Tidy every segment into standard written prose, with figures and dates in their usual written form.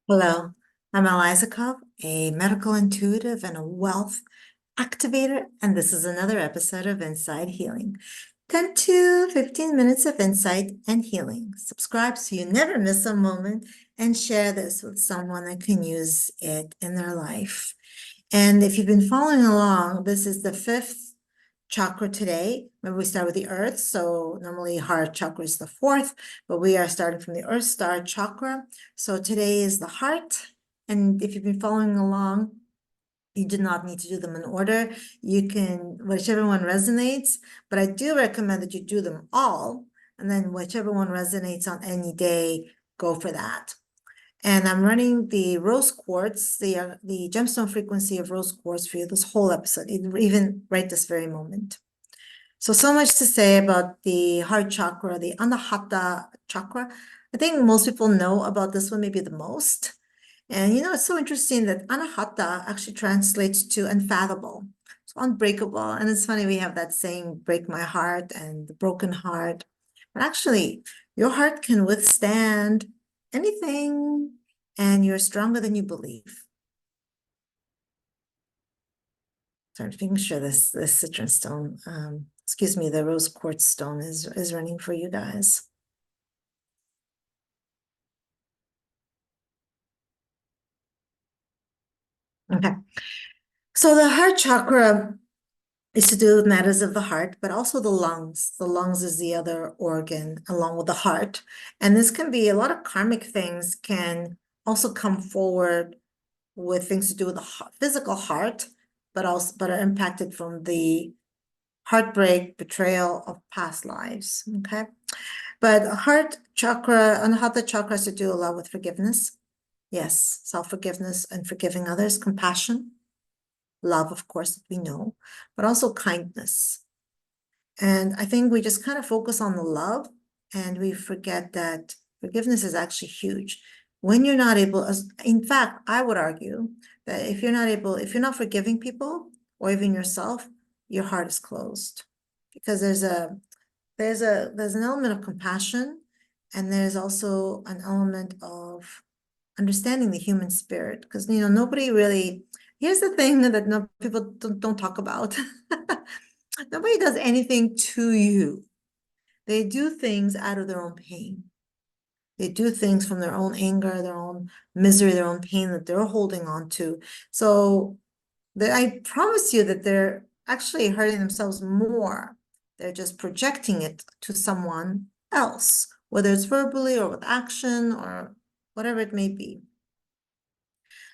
Hello, I'm Eliza Cobb, a medical intuitive and a wealth activator, and this is another episode of Inside Healing. 10 to 15 minutes of insight and healing. Subscribe so you never miss a moment and share this with someone that can use it in their life. And if you've been following along, this is the fifth chakra today. Remember, we start with the earth, so normally heart chakra is the fourth, but we are starting from the Earth Star Chakra. So today is the heart, and if you've been following along, you do not need to do them in order. You can, whichever one resonates, but I do recommend that you do them all, and then whichever one resonates on any day, go for that. And I'm running the rose quartz, the gemstone frequency of rose quartz for you this whole episode, even right this very moment. So much to say about the heart chakra, the Anahata chakra. I think most people know about this one, maybe the most. And it's so interesting that Anahata actually translates to unfathomable, so unbreakable. And it's funny, we have that saying, break my heart and the broken heart. But actually, your heart can withstand anything, and you're stronger than you believe. So I'm making sure this citron stone, excuse me, the rose quartz stone is running for you guys. Okay. So the heart chakra is to do with matters of the heart, but also the lungs. The lungs is the other organ along with the heart. And this can be a lot of karmic things can also come forward with things to do with the physical heart, but are impacted from the heartbreak, betrayal of past lives. Okay. But heart chakra, Anahata chakra has to do a lot with forgiveness. Yes, self-forgiveness and forgiving others, compassion, love, of course, that we know, but also kindness. And I think we just kind of focus on the love and we forget that forgiveness is actually huge. When you're not able, in fact, I would argue that if you're not forgiving people or even yourself, your heart is closed. Because there's an element of compassion, and there's also an element of understanding the human spirit, because nobody really, here's the thing that no people don't talk about. Nobody does anything to you. They do things out of their own pain. They do things from their own anger, their own misery, their own pain that they're holding on to. So I promise you that they're actually hurting themselves more. They're just projecting it to someone else, whether it's verbally or with action or whatever it may be.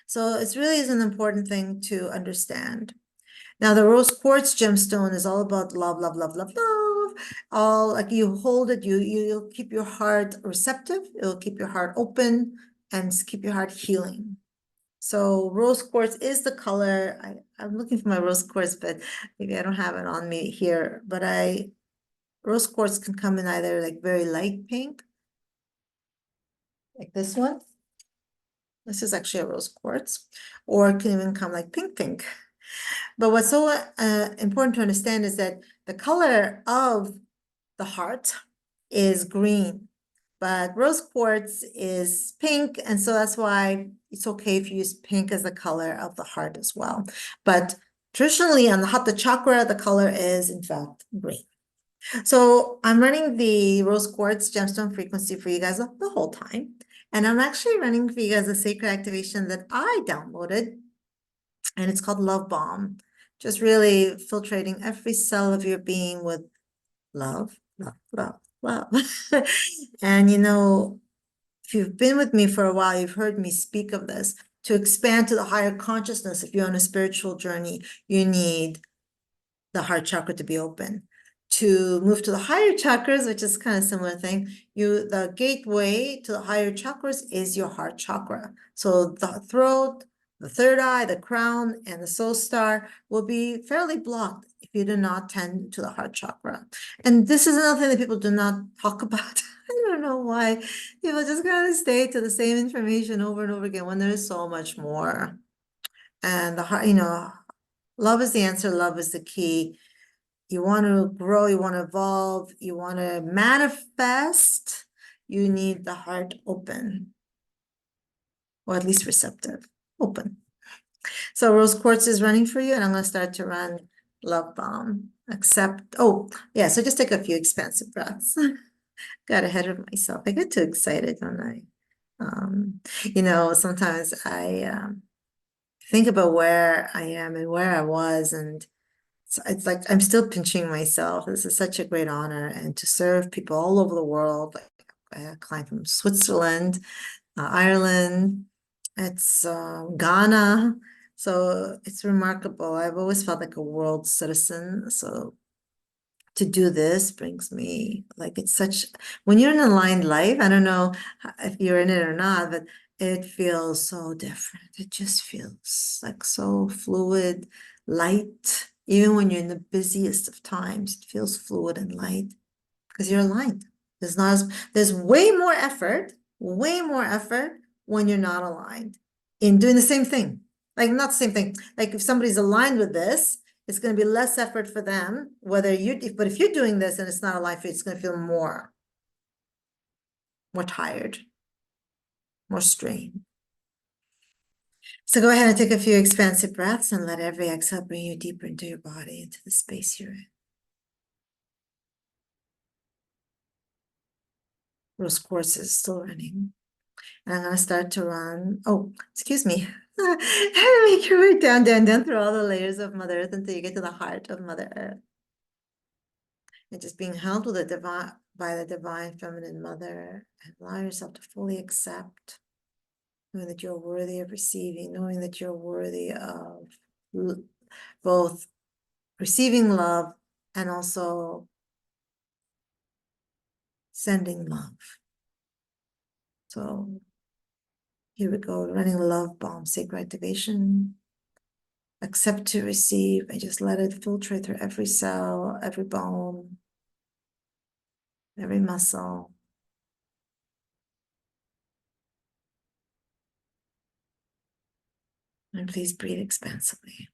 So it really is an important thing to understand. Now, the rose quartz gemstone is all about love, love, love, love, love. All like you hold it, you'll keep your heart receptive, it'll keep your heart open and keep your heart healing. So rose quartz is the color. I'm looking for my rose quartz, but maybe I don't have it on me here. But rose quartz can come in either like very light pink, like this one. This is actually a rose quartz, or it can even come like pink, pink. But what's so important to understand is that the color of the heart is green, but rose quartz is pink, and so that's why it's okay if you use pink as the color of the heart as well. But traditionally on the Hatha chakra, the color is in fact green. So I'm running the rose quartz gemstone frequency for you guys the whole time. And I'm actually running for you guys a sacred activation that I downloaded, and it's called Love Bomb. Just really filtrating every cell of your being with love, love, love, love. And if you've been with me for a while, you've heard me speak of this. To expand to the higher consciousness, if you're on a spiritual journey, you need the heart chakra to be open. To move to the higher chakras, which is kind of similar thing, the gateway to the higher chakras is your heart chakra. So the throat, the third eye, the crown, and the soul star will be fairly blocked if you do not tend to the heart chakra. And this is another thing that people do not talk about. I don't know why people just gotta stay to the same information over and over again when there's so much more. And the heart, love is the answer, love is the key. You want to grow, you want to evolve, you want to manifest, you need the heart open. or at least receptive, open. So rose quartz is running for you, and I'm going to start to run love bomb. So just take a few expansive breaths. Got ahead of myself. I get too excited when sometimes I think about where I am and where I was, and it's like I'm still pinching myself. This is such a great honor, and to serve people all over the world. Like a client from Switzerland, Ireland, it's Ghana. So it's remarkable. I've always felt like a world citizen. So to do this brings me like when you're in an aligned life, I don't know if you're in it or not, but it feels so different. It just feels like so fluid, light. Even when you're in the busiest of times, it feels fluid and light because you're aligned. There's way more effort when you're not aligned in doing the same thing. Like not the same thing. Like if somebody's aligned with this, it's going to be less effort for them, but if you're doing this and it's not aligned for you, it's going to feel more tired, more strained. So go ahead and take a few expansive breaths and let every exhale bring you deeper into your body, into the space you're in. Rose quartz is still running. And I'm going to start to run. Oh, excuse me. Make your way down through all the layers of Mother Earth until you get to the heart of Mother Earth. And just being held with by the divine feminine mother, and allow yourself to fully accept, knowing that you're worthy of receiving, knowing that you're worthy of both receiving love and also sending love. So here we go, running love bomb, sacred activation. Accept to receive and just let it filtrate through every cell, every bone, every muscle. And please breathe expansively.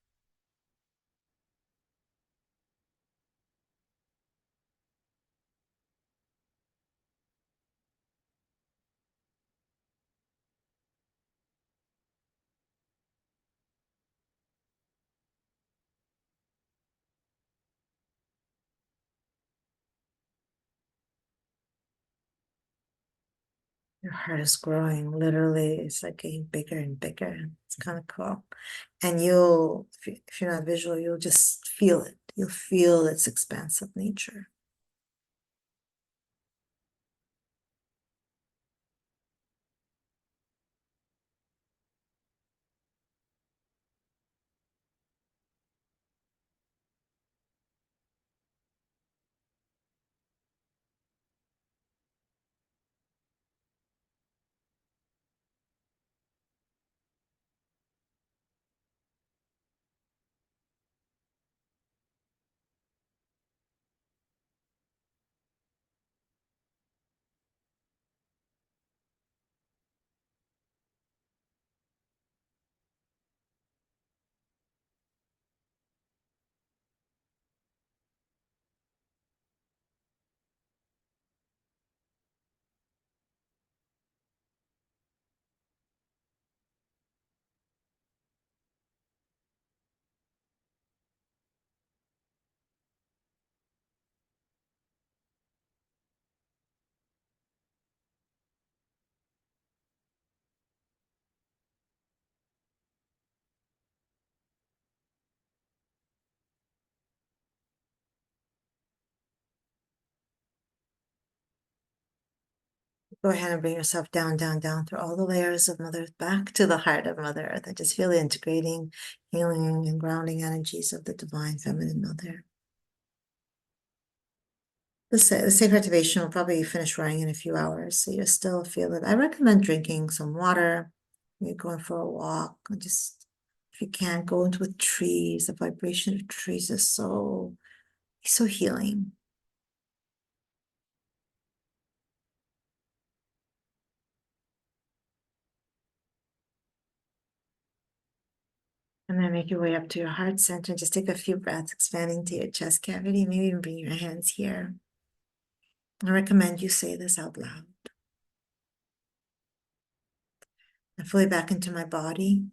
Your heart is growing, literally. It's like getting bigger and bigger. It's kind of cool. And if you're not visual, you'll just feel it. You'll feel its expansive nature. Go ahead and bring yourself down through all the layers of Mother Earth back to the heart of Mother Earth, and just feel the integrating, healing, and grounding energies of the divine feminine mother. The sacred activation will probably finish running in a few hours, so you still feel it. I recommend drinking some water. You're going for a walk, and just if you can, go into with trees. The vibration of trees is so healing. And then make your way up to your heart center. Just take a few breaths, expanding to your chest cavity. Maybe even bring your hands here. I recommend you say this out loud. and fully back into my body,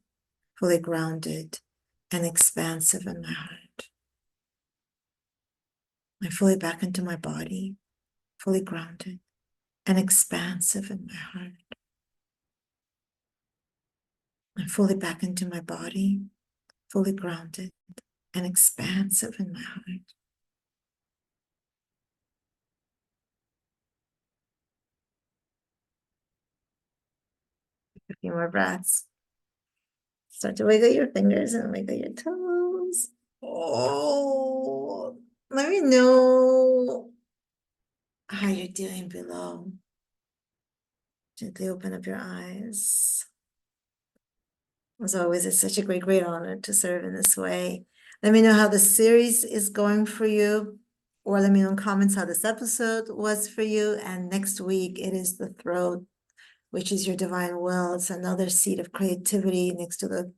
fully grounded and expansive in my heart. And fully back into my body, fully grounded and expansive in my heart. And fully back into my body, fully grounded and expansive in my heart. A few more breaths. Start to wiggle your fingers and wiggle your toes. Oh, let me know how you're doing below. Gently open up your eyes. As always, it's such a great honor to serve in this way. Let me know how the series is going for you, or let me know in comments how this episode was for you. And next week, it is the throat, which is your divine will. It's another seat of creativity next to the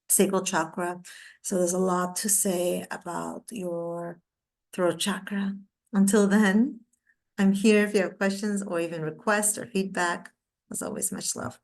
sacral chakra. So there's a lot to say about your throat chakra. Until then, I'm here if you have questions or even requests or feedback. As always, much love.